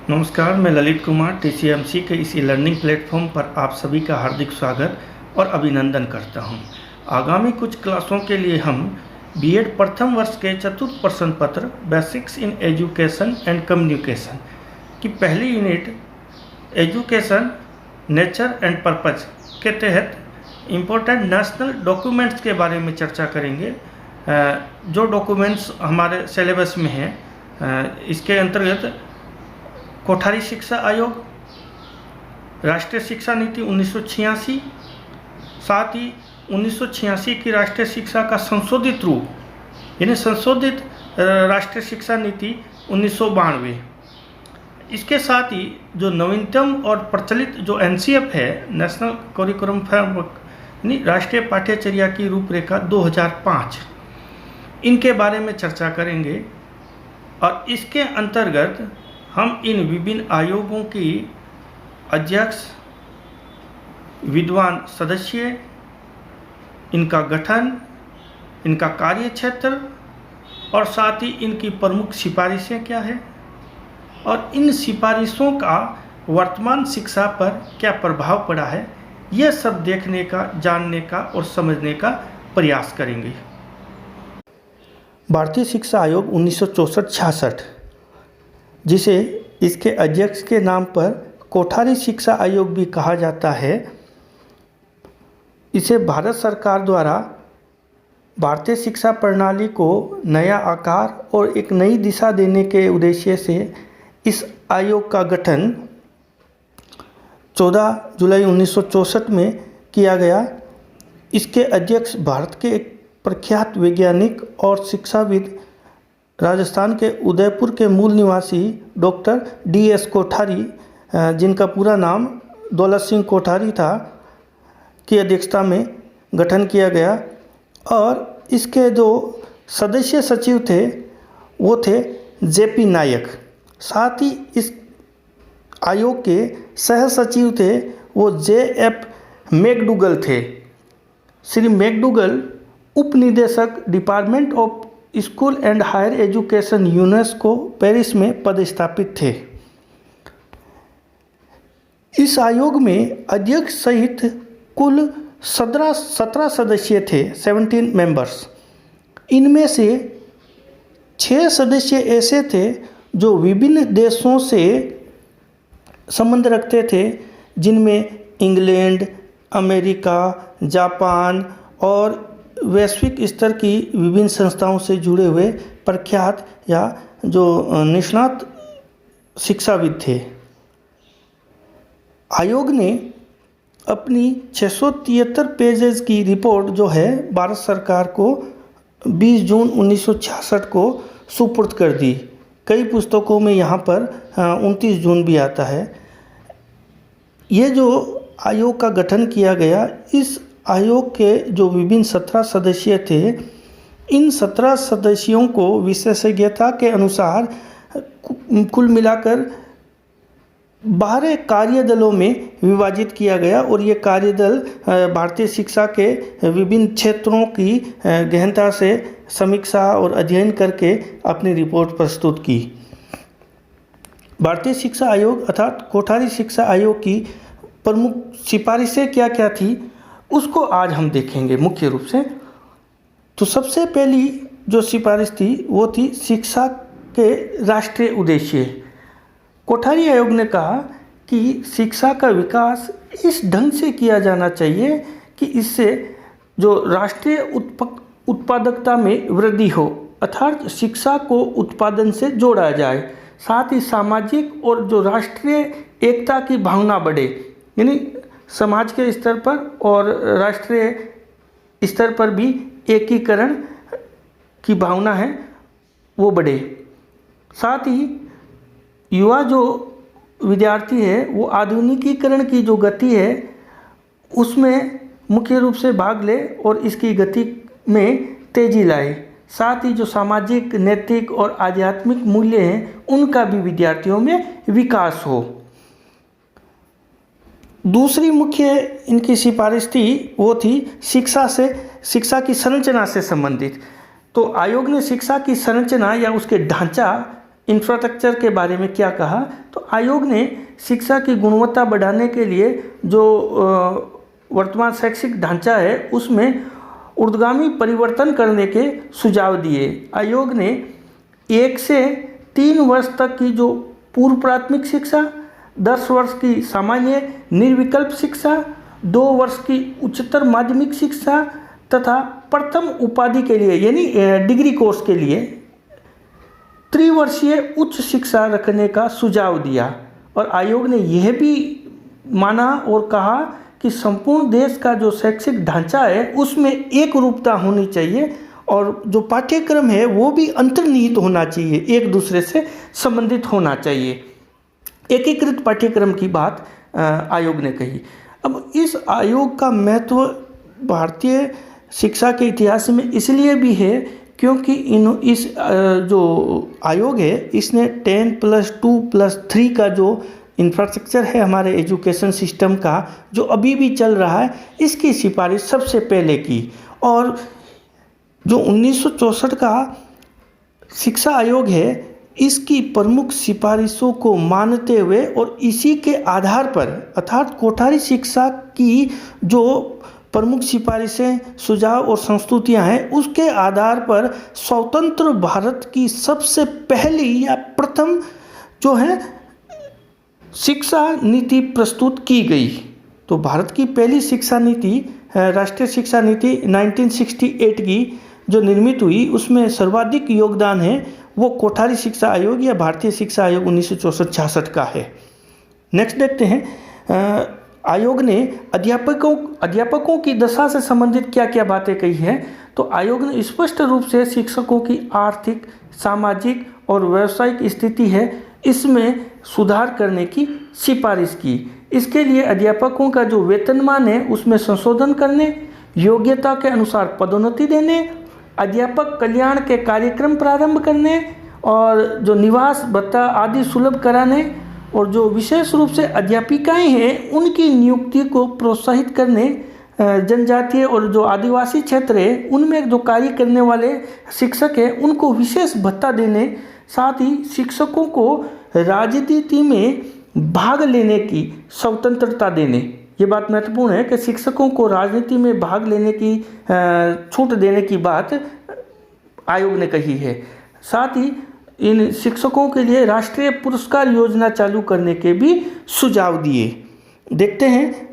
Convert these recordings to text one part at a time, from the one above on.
नमस्कार, मैं ललित कुमार टीसीएमसी के इस लर्निंग प्लेटफॉर्म पर आप सभी का हार्दिक स्वागत और अभिनंदन करता हूं। आगामी कुछ क्लासों के लिए हम बीएड प्रथम वर्ष के चतुर्थ प्रश्न पत्र basics in education and communication की पहली unit education nature and purpose के तहत इम्पोर्टेंट नेशनल डॉक्यूमेंट्स के बारे में चर्चा करेंगे। जो डॉक्यूमेंट्स हमारे सिलेबस में हैं, इसके अंतर्गत कोठारी शिक्षा आयोग, राष्ट्रीय शिक्षा नीति 1986, साथ ही 1986 की राष्ट्रीय शिक्षा का संशोधित रूप यानी संशोधित राष्ट्रीय शिक्षा नीति 1992, इसके साथ ही जो नवीनतम और प्रचलित जो एनसीएफ है, नेशनल करिकुलम फ्रेमवर्क यानी राष्ट्रीय पाठ्यचर्या की रूपरेखा 2005, इनके बारे में चर्चा करेंगे। और इसके अंतर्गत हम इन विभिन्न आयोगों की अध्यक्ष, विद्वान सदस्य, इनका गठन, इनका कार्य क्षेत्र और साथ ही इनकी प्रमुख सिफारिशें क्या है और इन सिफारिशों का वर्तमान शिक्षा पर क्या प्रभाव पड़ा है, यह सब देखने का, जानने का और समझने का प्रयास करेंगे। भारतीय शिक्षा आयोग 1964-66, जिसे इसके अध्यक्ष के नाम पर कोठारी शिक्षा आयोग भी कहा जाता है, इसे भारत सरकार द्वारा भारतीय शिक्षा प्रणाली को नया आकार और एक नई दिशा देने के उद्देश्य से इस आयोग का गठन 14 जुलाई 1964 में किया गया। इसके अध्यक्ष भारत के एक प्रख्यात वैज्ञानिक और शिक्षाविद, राजस्थान के उदयपुर के मूल निवासी डॉक्टर डी.एस. कोठारी, जिनका पूरा नाम दौलत सिंह कोठारी था, की अध्यक्षता में गठन किया गया। और इसके जो सदस्य सचिव थे वो थे जे.पी. नायक। साथ ही इस आयोग के सह सचिव थे वो जे.एफ. मैकडूगल थे। श्री मैकडूगल उपनिदेशक department of school and higher education UNESCO Paris में पदस्थापित थे। इस आयोग में अध्यक्ष सहित कुल 17 सदस्य थे, 17 मेंबर्स। इनमें से 6 सदस्य ऐसे थे जो विभिन्न देशों से संबंध रखते थे, जिनमें इंग्लैंड, अमेरिका, जापान और वैश्विक स्तर की विभिन्न संस्थाओं से जुड़े हुए प्रख्यात या जो निष्णात शिक्षाविद थे। आयोग ने अपनी 673 पेजेस की रिपोर्ट जो है भारत सरकार को 20 जून 1966 को सुपुर्द कर दी। कई पुस्तकों में यहाँ पर 29 जून भी आता है। ये जो आयोग का गठन किया गया, इस आयोग के जो विभिन्न 17 सदस्य थे, इन 17 सदस्यों को विशेषज्ञता के अनुसार कुल मिलाकर 12 कार्यदलों में विभाजित किया गया। और ये कार्यदल भारतीय शिक्षा के विभिन्न क्षेत्रों की गहनता से समीक्षा और अध्ययन करके अपनी रिपोर्ट प्रस्तुत की। भारतीय शिक्षा आयोग अर्थात कोठारी शिक्षा आयोग की प्रमुख सिफारिशें क्या क्या थी, उसको आज हम देखेंगे मुख्य रूप से। तो सबसे पहली जो सिफारिश थी वो थी शिक्षा के राष्ट्रीय उद्देश्य। कोठारी आयोग ने कहा कि शिक्षा का विकास इस ढंग से किया जाना चाहिए कि इससे जो राष्ट्रीय उत्पादकता में वृद्धि हो, अर्थात शिक्षा को उत्पादन से जोड़ा जाए। साथ ही सामाजिक और जो राष्ट्रीय एकता की भावना बढ़े, यानी समाज के स्तर पर और राष्ट्रीय स्तर पर भी एकीकरण की भावना है वो बढ़े। साथ ही युवा जो विद्यार्थी है वो आधुनिकीकरण की जो गति है उसमें मुख्य रूप से भाग ले और इसकी गति में तेजी लाए। साथ ही जो सामाजिक, नैतिक और आध्यात्मिक मूल्य हैं उनका भी विद्यार्थियों में विकास हो। दूसरी मुख्य इनकी सिफारिश थी वो थी शिक्षा की संरचना से संबंधित। तो आयोग ने शिक्षा की संरचना या उसके ढांचा, इंफ्रास्ट्रक्चर के बारे में क्या कहा, तो आयोग ने शिक्षा की गुणवत्ता बढ़ाने के लिए जो वर्तमान शैक्षिक ढांचा है उसमें ऊर्ध्वगामी परिवर्तन करने के सुझाव दिए। आयोग ने 1 से 3 वर्ष तक की जो पूर्व प्राथमिक शिक्षा, 10 वर्ष की सामान्य निर्विकल्प शिक्षा, 2 वर्ष की उच्चतर माध्यमिक शिक्षा तथा प्रथम उपाधि के लिए यानी डिग्री कोर्स के लिए त्रिवर्षीय उच्च शिक्षा रखने का सुझाव दिया। और आयोग ने यह भी माना और कहा कि संपूर्ण देश का जो शैक्षिक ढांचा है उसमें एक रूपता होनी चाहिए और जो पाठ्यक्रम है वो भी अंतर्निहित होना चाहिए, एक दूसरे से संबंधित होना चाहिए। एकीकृत पाठ्यक्रम की बात आयोग ने कही। अब इस आयोग का महत्व भारतीय शिक्षा के इतिहास में इसलिए भी है क्योंकि इस जो आयोग है इसने 10+2+3 का जो इंफ्रास्ट्रक्चर है हमारे एजुकेशन सिस्टम का जो अभी भी चल रहा है इसकी सिफारिश सबसे पहले की। और जो 1964 का शिक्षा आयोग है इसकी प्रमुख सिफारिशों को मानते हुए और इसी के आधार पर अर्थात कोठारी शिक्षा की जो प्रमुख सिफारिशें, सुझाव और संस्तुतियां हैं उसके आधार पर स्वतंत्र भारत की सबसे पहली या प्रथम जो है शिक्षा नीति प्रस्तुत की गई। तो भारत की पहली शिक्षा नीति राष्ट्रीय शिक्षा नीति 1968 की जो निर्मित हुई उसमें सर्वाधिक योगदान है वो कोठारी शिक्षा आयोग या भारतीय शिक्षा आयोग 1964-66 का है। नेक्स्ट देखते हैं आयोग ने अध्यापकों की दशा से संबंधित क्या क्या बातें कही हैं। तो आयोग ने स्पष्ट रूप से शिक्षकों की आर्थिक, सामाजिक और व्यावसायिक स्थिति है इसमें सुधार करने की सिफारिश की। इसके लिए अध्यापकों का जो वेतनमान है उसमें संशोधन करने, योग्यता के अनुसार पदोन्नति देने, अध्यापक कल्याण के कार्यक्रम प्रारंभ करने और जो निवास भत्ता आदि सुलभ कराने और जो विशेष रूप से अध्यापिकाएं हैं उनकी नियुक्ति को प्रोत्साहित करने, जनजातीय और जो आदिवासी क्षेत्र है उनमें जो कार्य करने वाले शिक्षक हैं उनको विशेष भत्ता देने, साथ ही शिक्षकों को राजनीति में भाग लेने की स्वतंत्रता देने। ये बात महत्वपूर्ण है कि शिक्षकों को राजनीति में भाग लेने की छूट देने की बात आयोग ने कही है। साथ ही इन शिक्षकों के लिए राष्ट्रीय पुरस्कार योजना चालू करने के भी सुझाव दिए। देखते हैं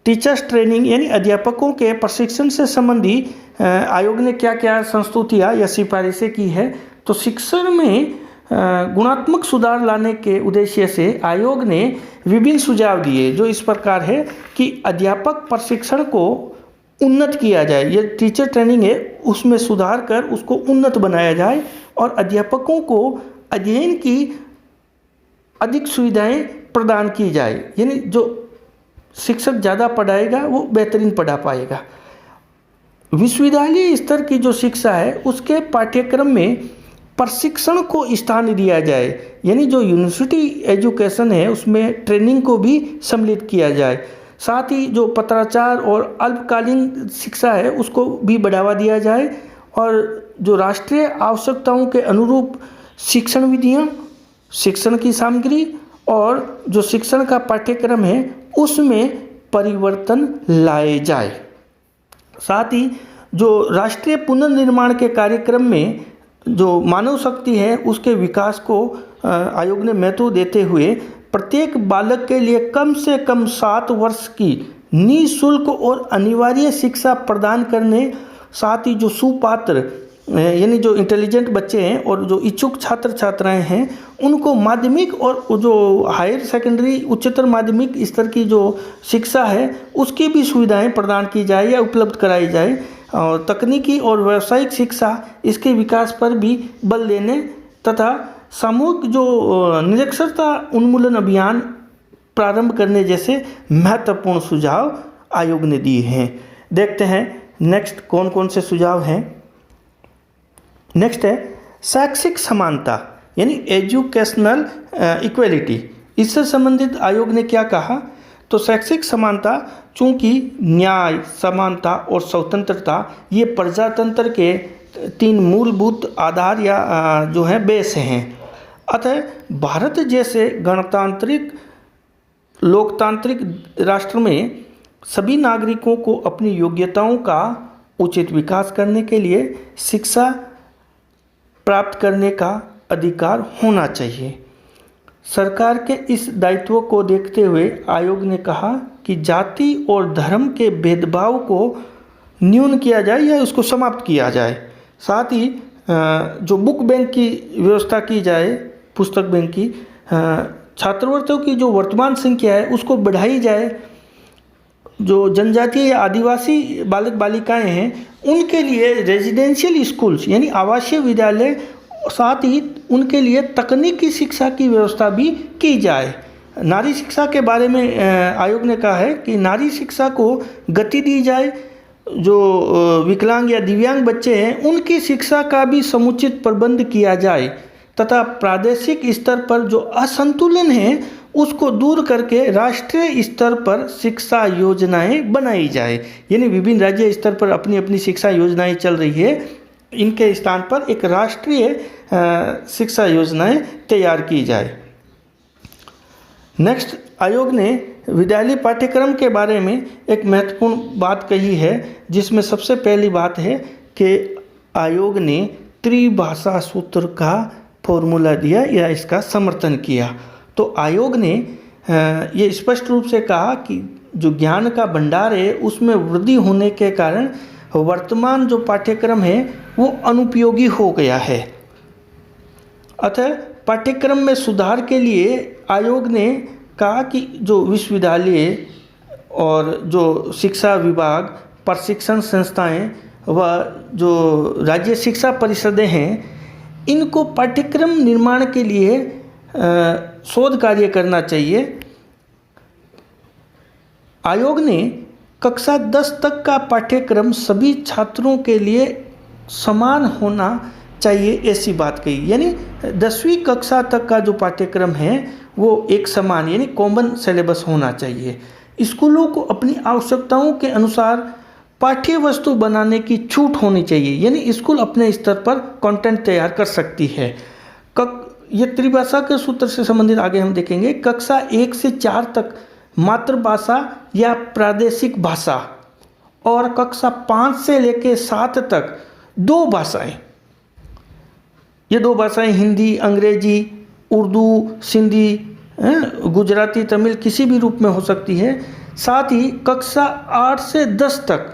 टीचर्स ट्रेनिंग यानी अध्यापकों के प्रशिक्षण से संबंधी आयोग ने क्या क्या संस्तुतियाँ या सिफारिशें की है। तो शिक्षण में गुणात्मक सुधार लाने के उद्देश्य से आयोग ने विभिन्न सुझाव दिए जो इस प्रकार है कि अध्यापक प्रशिक्षण को उन्नत किया जाए, ये टीचर ट्रेनिंग है उसमें सुधार कर उसको उन्नत बनाया जाए और अध्यापकों को अध्ययन की अधिक सुविधाएं प्रदान की जाए, यानी जो शिक्षक ज़्यादा पढ़ाएगा वो बेहतरीन पढ़ा पाएगा। विश्वविद्यालय स्तर की जो शिक्षा है उसके पाठ्यक्रम में प्रशिक्षण को स्थान दिया जाए, यानी जो यूनिवर्सिटी एजुकेशन है उसमें ट्रेनिंग को भी सम्मिलित किया जाए। साथ ही जो पत्राचार और अल्पकालीन शिक्षा है उसको भी बढ़ावा दिया जाए और जो राष्ट्रीय आवश्यकताओं के अनुरूप शिक्षण विधियाँ, शिक्षण की सामग्री और जो शिक्षण का पाठ्यक्रम है उसमें परिवर्तन लाए जाए। साथ ही जो राष्ट्रीय पुनर्निर्माण के कार्यक्रम में जो मानव शक्ति है उसके विकास को आयोग ने महत्व देते हुए प्रत्येक बालक के लिए कम से कम 7 वर्ष की निःशुल्क और अनिवार्य शिक्षा प्रदान करने, साथ ही जो सुपात्र यानी जो इंटेलिजेंट बच्चे हैं और जो इच्छुक छात्र छात्राएं हैं उनको माध्यमिक और जो हायर सेकेंडरी उच्चतर माध्यमिक स्तर की जो शिक्षा है उसकी भी सुविधाएं प्रदान की जाए या उपलब्ध कराई जाए। और तकनीकी और व्यावसायिक शिक्षा इसके विकास पर भी बल देने तथा सामूहिक जो निरक्षरता उन्मूलन अभियान प्रारंभ करने जैसे महत्वपूर्ण सुझाव आयोग ने दिए हैं। देखते हैं नेक्स्ट कौन कौन से सुझाव हैं। नेक्स्ट है शैक्षिक समानता यानी एजुकेशनल इक्वलिटी। इससे संबंधित आयोग ने क्या कहा, तो शैक्षिक समानता चूँकि न्याय, समानता और स्वतंत्रता ये प्रजातंत्र के 3 मूलभूत आधार या जो है बेस हैं अतः भारत जैसे गणतांत्रिक लोकतांत्रिक राष्ट्र में सभी नागरिकों को अपनी योग्यताओं का उचित विकास करने के लिए शिक्षा प्राप्त करने का अधिकार होना चाहिए। सरकार के इस दायित्व को देखते हुए आयोग ने कहा कि जाति और धर्म के भेदभाव को न्यून किया जाए या उसको समाप्त किया जाए। साथ ही जो बुक बैंक की व्यवस्था की जाए, पुस्तक बैंक की, छात्रवृत्तियों की जो वर्तमान संख्या है उसको बढ़ाई जाए। जो जनजातीय या आदिवासी बालक बालिकाएं हैं उनके लिए रेजिडेंशियल स्कूल्स यानी आवासीय विद्यालय, साथ ही उनके लिए तकनीकी शिक्षा की व्यवस्था भी की जाए। नारी शिक्षा के बारे में आयोग ने कहा है कि नारी शिक्षा को गति दी जाए। जो विकलांग या दिव्यांग बच्चे हैं उनकी शिक्षा का भी समुचित प्रबंध किया जाए तथा प्रादेशिक स्तर पर जो असंतुलन है उसको दूर करके राष्ट्रीय स्तर पर शिक्षा योजनाएं बनाई जाए। यानी विभिन्न राज्य स्तर पर अपनी अपनी शिक्षा योजनाएं चल रही है, इनके स्थान पर एक राष्ट्रीय शिक्षा योजनाएं तैयार की जाए। नेक्स्ट, आयोग ने विद्यालय पाठ्यक्रम के बारे में एक महत्वपूर्ण बात कही है, जिसमें सबसे पहली बात है कि आयोग ने त्रिभाषा सूत्र का फॉर्मूला दिया या इसका समर्थन किया। तो आयोग ने ये स्पष्ट रूप से कहा कि जो ज्ञान का भंडार है उसमें वृद्धि होने के कारण वर्तमान जो पाठ्यक्रम है वो अनुपयोगी हो गया है। अतः पाठ्यक्रम में सुधार के लिए आयोग ने कहा कि जो विश्वविद्यालय और जो शिक्षा विभाग, प्रशिक्षण संस्थाएं व जो राज्य शिक्षा परिषदें हैं, इनको पाठ्यक्रम निर्माण के लिए शोध कार्य करना चाहिए। आयोग ने कक्षा 10 तक का पाठ्यक्रम सभी छात्रों के लिए समान होना चाहिए ऐसी बात कही। यानी 10वीं कक्षा तक का जो पाठ्यक्रम है वो एक समान यानी कॉमन सिलेबस होना चाहिए। स्कूलों को अपनी आवश्यकताओं के अनुसार पाठ्य वस्तु बनाने की छूट होनी चाहिए। यानी स्कूल अपने स्तर पर कंटेंट तैयार कर सकती है। ये त्रिभाषा के सूत्र से संबंधित आगे हम देखेंगे। कक्षा 1 से 4 तक मातृभाषा या प्रादेशिक भाषा और कक्षा 5 से लेकर 7 तक 2 भाषाएं, ये 2 भाषाएं हिंदी, अंग्रेजी, उर्दू, सिंधी, गुजराती, तमिल किसी भी रूप में हो सकती है। साथ ही कक्षा 8 से 10 तक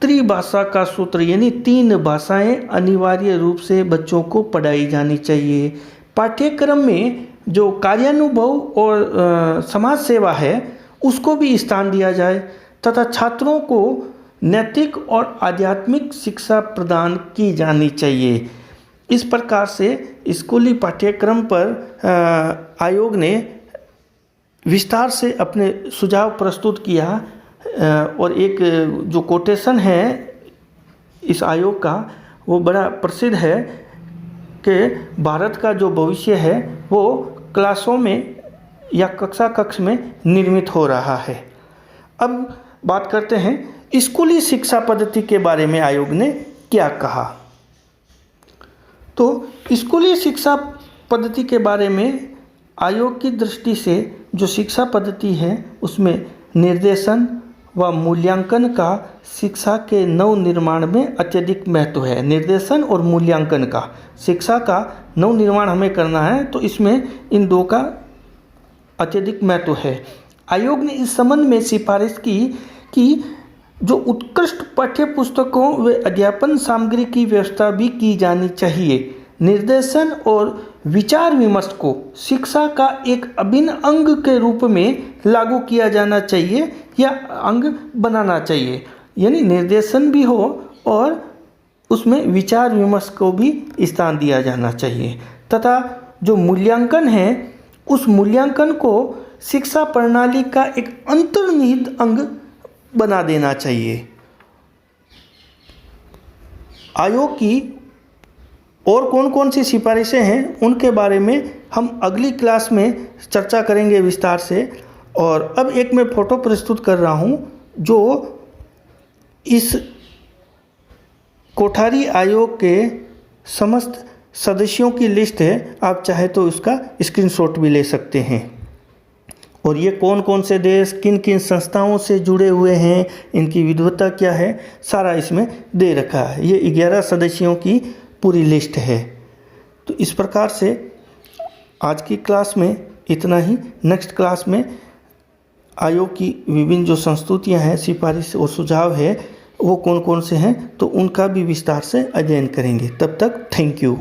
त्रिभाषा का सूत्र यानी 3 भाषाएं अनिवार्य रूप से बच्चों को पढ़ाई जानी चाहिए। पाठ्यक्रम में जो कार्यानुभव और समाज सेवा है उसको भी स्थान दिया जाए तथा छात्रों को नैतिक और आध्यात्मिक शिक्षा प्रदान की जानी चाहिए। इस प्रकार से स्कूली पाठ्यक्रम पर आयोग ने विस्तार से अपने सुझाव प्रस्तुत किया और एक जो कोटेशन है इस आयोग का वो बड़ा प्रसिद्ध है कि भारत का जो भविष्य है वो क्लासों में या कक्ष में निर्मित हो रहा है। अब बात करते हैं स्कूली शिक्षा पद्धति के बारे में आयोग ने क्या कहा। तो स्कूली शिक्षा पद्धति के बारे में आयोग की दृष्टि से जो शिक्षा पद्धति है उसमें निर्देशन व मूल्यांकन का शिक्षा के नव निर्माण में अत्यधिक महत्व है। निर्देशन और मूल्यांकन का, शिक्षा का नव निर्माण हमें करना है तो इसमें इन 2 का अत्यधिक महत्व है। आयोग ने इस संबंध में सिफारिश की कि जो उत्कृष्ट पाठ्य पुस्तकों व अध्यापन सामग्री की व्यवस्था भी की जानी चाहिए। निर्देशन और विचार विमर्श को शिक्षा का एक अभिन्न अंग के रूप में लागू किया जाना चाहिए या अंग बनाना चाहिए। यानी निर्देशन भी हो और उसमें विचार विमर्श को भी स्थान दिया जाना चाहिए तथा जो मूल्यांकन है उस मूल्यांकन को शिक्षा प्रणाली का एक अंतर्निहित अंग बना देना चाहिए। आयोग की और कौन कौन सी सिफारिशें हैं उनके बारे में हम अगली क्लास में चर्चा करेंगे विस्तार से। और अब एक मैं फ़ोटो प्रस्तुत कर रहा हूं जो इस कोठारी आयोग के समस्त सदस्यों की लिस्ट है, आप चाहे तो उसका स्क्रीनशॉट भी ले सकते हैं। और ये कौन कौन से देश किन किन संस्थाओं से जुड़े हुए हैं, इनकी विद्वता क्या है, सारा इसमें दे रखा है। ये 11 सदस्यों की पूरी लिस्ट है। तो इस प्रकार से आज की क्लास में इतना ही। नेक्स्ट क्लास में आयोग की विभिन्न जो संस्तुतियाँ हैं, सिफारिश और सुझाव है, वो कौन कौन से हैं, तो उनका भी विस्तार से अध्ययन करेंगे। तब तक थैंक यू।